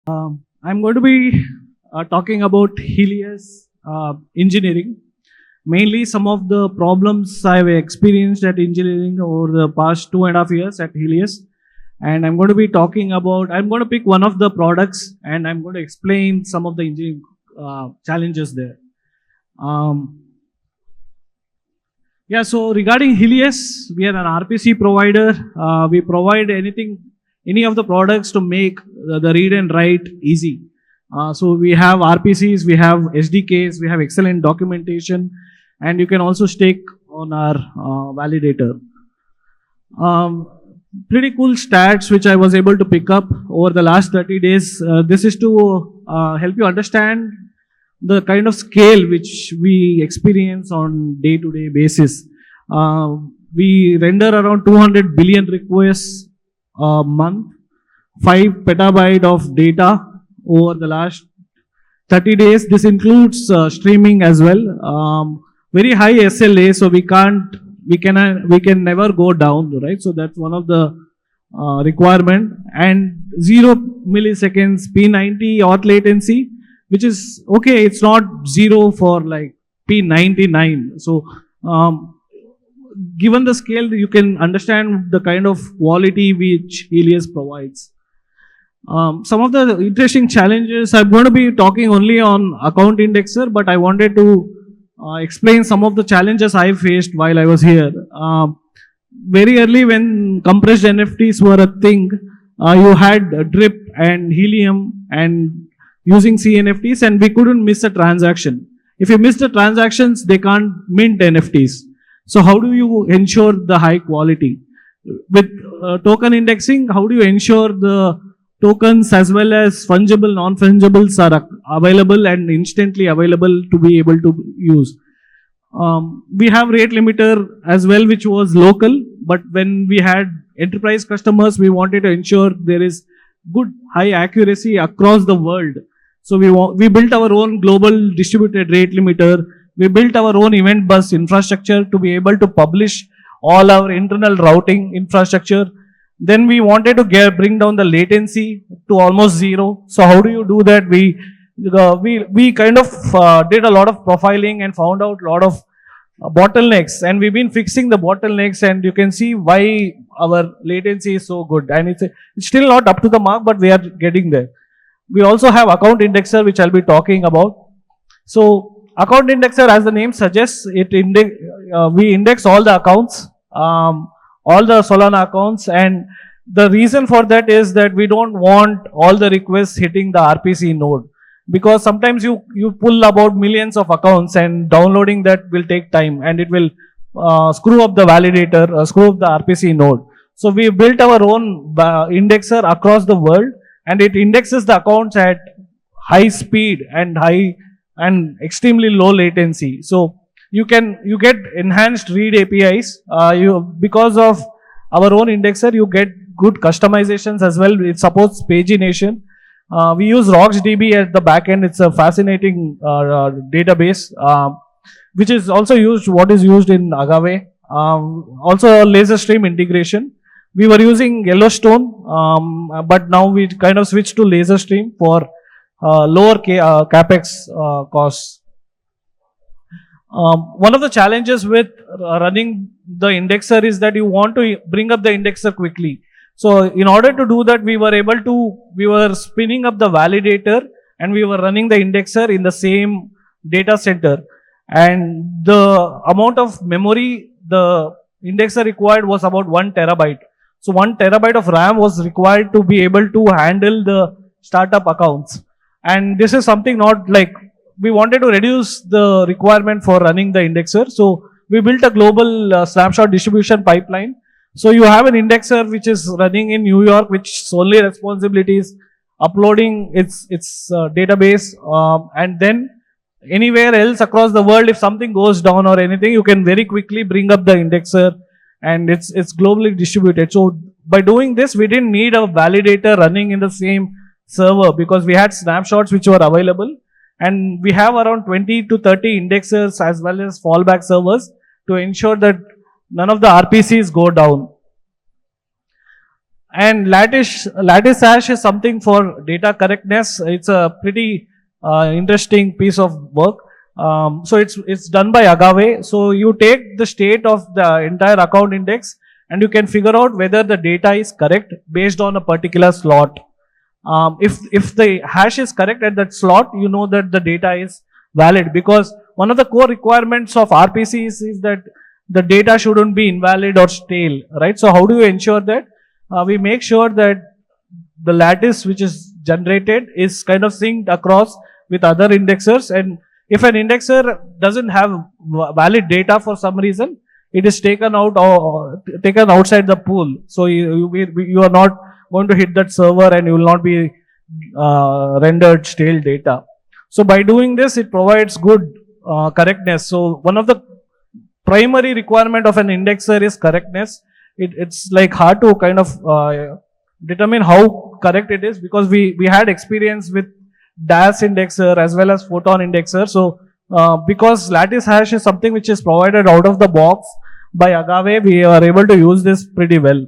I'm going to be talking about Helius engineering. Mainly some of the problems I've experienced at engineering over the past 2.5 years at Helius. And I'm going to be talking about, I'm going to pick one of the products and I'm going to explain some of the engineering challenges there. So regarding Helius, we are an RPC provider. We provide any of the products to make the read and write easy. So we have RPCs, we have SDKs, we have excellent documentation, and you can also stake on our validator. Pretty cool stats which I was able to pick up over the last 30 days. This is to help you understand the kind of scale which we experience on day-to-day basis. We render around 200 billion requests a month, 5 petabyte of data over the last 30 days. This includes streaming as well. Very high SLA, so we can never go down, right? So that's one of the requirement. And 0 milliseconds P90 auth latency, which is okay. It's not 0 for like P99. So given the scale, you can understand the kind of quality which Helius provides. Some of the interesting challenges, I'm going to be talking only on account indexer, but I wanted to explain some of the challenges I faced while I was here. Very early when compressed NFTs were a thing, you had drip and helium and using CNFTs, and we couldn't miss a transaction. If you miss the transactions, they can't mint NFTs. So how do you ensure the high quality? With token indexing, how do you ensure the tokens as well as fungible, non-fungibles are available and instantly available to be able to use? We have rate limiter as well, which was local, but when we had enterprise customers, we wanted to ensure there is good high accuracy across the world. So we built our own global distributed rate limiter. We built our own event bus infrastructure to be able to publish all our internal routing infrastructure. Then we wanted to bring down the latency to almost 0. So how do you do that? We kind of did a lot of profiling and found out a lot of bottlenecks, and we've been fixing the bottlenecks, and you can see why our latency is so good. And it's still not up to the mark, but we are getting there. We also have account indexer, which I'll be talking about. So account indexer, as the name suggests, we index all the accounts, all the Solana accounts, and the reason for that is that we don't want all the requests hitting the RPC node, because sometimes you pull about millions of accounts and downloading that will take time, and it will screw up the validator, screw up the RPC node. So we built our own indexer across the world, and it indexes the accounts at high speed and extremely low latency. So you get enhanced read APIs. Because of our own indexer, you get good customizations as well. It supports pagination. We use RocksDB at the backend. It's a fascinating database, which is also what is used in Agave. Also laser stream integration. We were using Yellowstone, but now we kind of switched to laser stream for lower capex costs. One of the challenges with running the indexer is that you want to bring up the indexer quickly. So in order to do that, we were spinning up the validator and we were running the indexer in the same data center. And the amount of memory the indexer required was about 1 terabyte. So 1 terabyte of RAM was required to be able to handle the startup accounts. And this is something not like, we wanted to reduce the requirement for running the indexer. So we built a global snapshot distribution pipeline. So you have an indexer which is running in New York, which solely responsibility is uploading its database, and then anywhere else across the world, if something goes down or anything, you can very quickly bring up the indexer, and it's globally distributed. So by doing this, we didn't need a validator running in the same server because we had snapshots which were available, and we have around 20 to 30 indexers as well as fallback servers to ensure that none of the RPCs go down. And lattice hash is something for data correctness. It's a pretty interesting piece of work. So it's done by Agave. So you take the state of the entire account index and you can figure out whether the data is correct based on a particular slot. If the hash is correct at that slot, you know that the data is valid, because one of the core requirements of RPCs is that the data shouldn't be invalid or stale, right? So how do you ensure that? We make sure that the lattice which is generated is kind of synced across with other indexers, and if an indexer doesn't have valid data for some reason, it is taken out or taken outside the pool. So you are not going to hit that server and you will not be rendered stale data. So by doing this, it provides good correctness. So one of the primary requirement of an indexer is correctness. It's like hard to kind of determine how correct it is, because we had experience with DAS indexer as well as photon indexer. So because lattice hash is something which is provided out of the box by Agave, we are able to use this pretty well.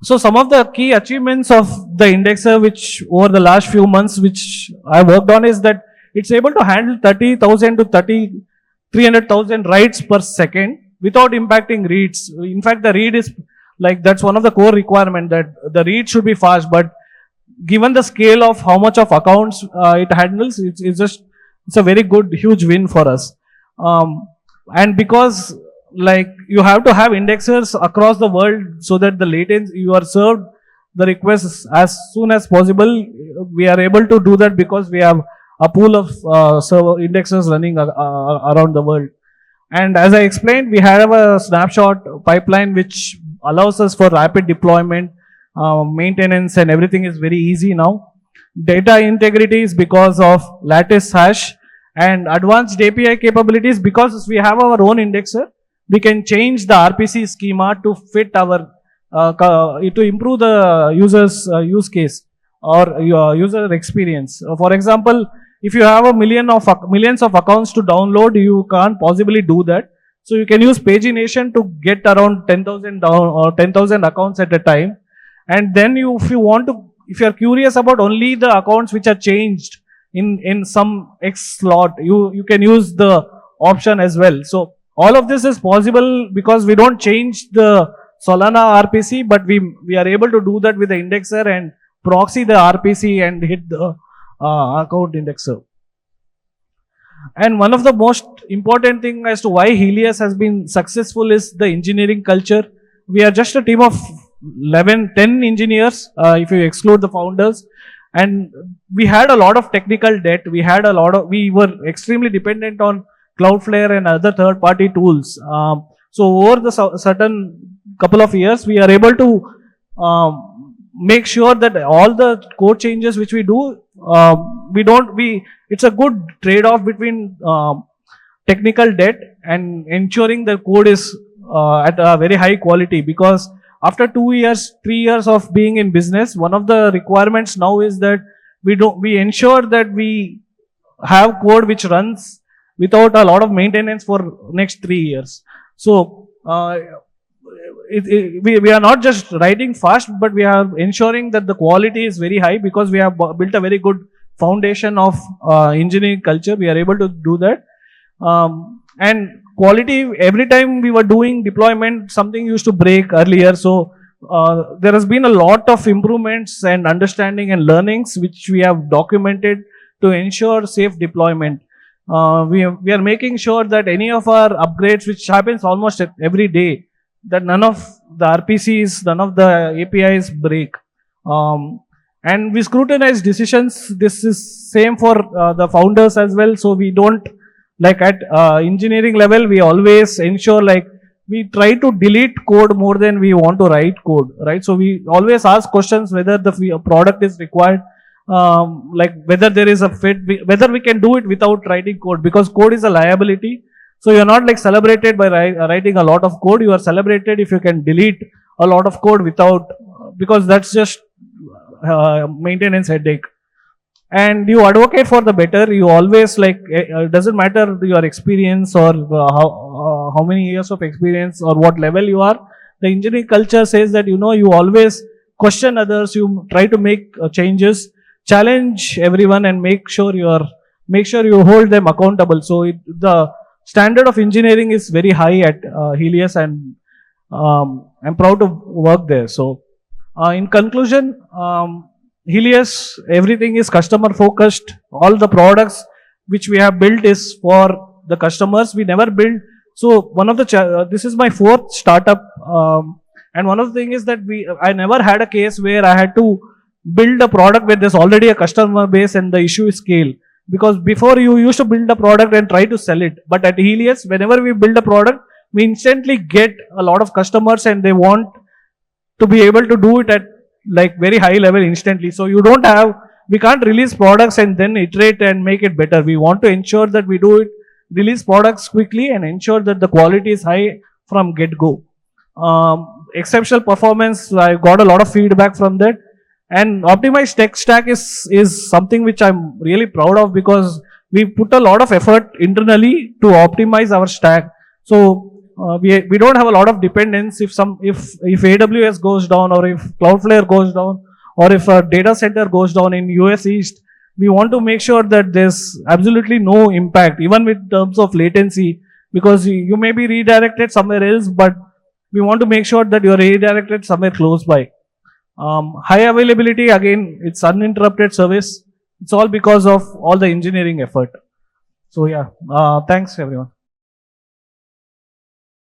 So some of the key achievements of the indexer, which over the last few months, which I worked on, is that it's able to handle 30,000 to 300,000 writes per second without impacting reads. In fact, the read is like, that's one of the core requirement, that the read should be fast, but given the scale of how much of accounts it handles, it's a very good, huge win for us. And because like you have to have indexers across the world so that the latency, you are served the requests as soon as possible. We are able to do that because we have a pool of server indexers running around the world. And as I explained, we have a snapshot pipeline which allows us for rapid deployment, maintenance, and everything is very easy now. Data integrity is because of lattice hash, and advanced API capabilities because we have our own indexer. We can change the RPC schema to fit our, to improve the user's use case or user experience. For example, if you have millions of accounts to download, you can't possibly do that. So you can use pagination to get around 10,000 down or 10,000 accounts at a time. And then if you are curious about only the accounts which are changed in some X slot, you can use the option as well. So all of this is possible because we don't change the Solana RPC, but we are able to do that with the indexer and proxy the RPC and hit the account indexer. And one of the most important thing as to why Helius has been successful is the engineering culture. We are just a team of 10 engineers, if you exclude the founders. And we had a lot of technical debt. We were extremely dependent on Cloudflare and other third-party tools. So over the certain couple of years, we are able to make sure that all the code changes which we do, it's a good trade-off between technical debt and ensuring the code is at a very high quality. Because after 2 years, 3 years of being in business, one of the requirements now is that we ensure that we have code which runs without a lot of maintenance for next 3 years. So we are not just writing fast, but we are ensuring that the quality is very high because we have built a very good foundation of engineering culture. We are able to do that. And quality, every time we were doing deployment, something used to break earlier. So there has been a lot of improvements and understanding and learnings which we have documented to ensure safe deployment. We are making sure that any of our upgrades, which happens almost every day, that none of the RPCs, none of the APIs break. And we scrutinize decisions. This is same for the founders as well. So we don't, like at engineering level, we always ensure we try to delete code more than we want to write code, right? So we always ask questions whether the product is required, whether there is a fit, whether we can do it without writing code, because code is a liability. So you're not celebrated by writing a lot of code. You are celebrated if you can delete a lot of code without, because that's just maintenance headache. And you advocate for the better. You always it doesn't matter your experience or how many years of experience or what level you are. The engineering culture says that, you always question others, you try to make changes, challenge everyone, and make sure you hold them accountable. So the standard of engineering is very high at Helius, and I'm proud to work there. So in conclusion, Helius, everything is customer focused. All the products which we have built is for the customers. We never build. So one of the this is my fourth startup, and one of the thing is that I never had a case where I had to build a product where there's already a customer base and the issue is scale. Because before you used to build a product and try to sell it, but at Helius, whenever we build a product, we instantly get a lot of customers and they want to be able to do it at like very high level instantly. So we can't release products and then iterate and make it better. We want to ensure that we release products quickly and ensure that the quality is high from get-go. Exceptional performance, I got a lot of feedback from that. And optimized tech stack is something which I'm really proud of, because we put a lot of effort internally to optimize our stack. So we don't have a lot of dependence. If AWS goes down, or if Cloudflare goes down, or if a data center goes down in US East, we want to make sure that there's absolutely no impact, even with terms of latency, because you may be redirected somewhere else, but we want to make sure that you're redirected somewhere close by. High availability, again, it's uninterrupted service. It's all because of all the engineering effort. So yeah, thanks everyone.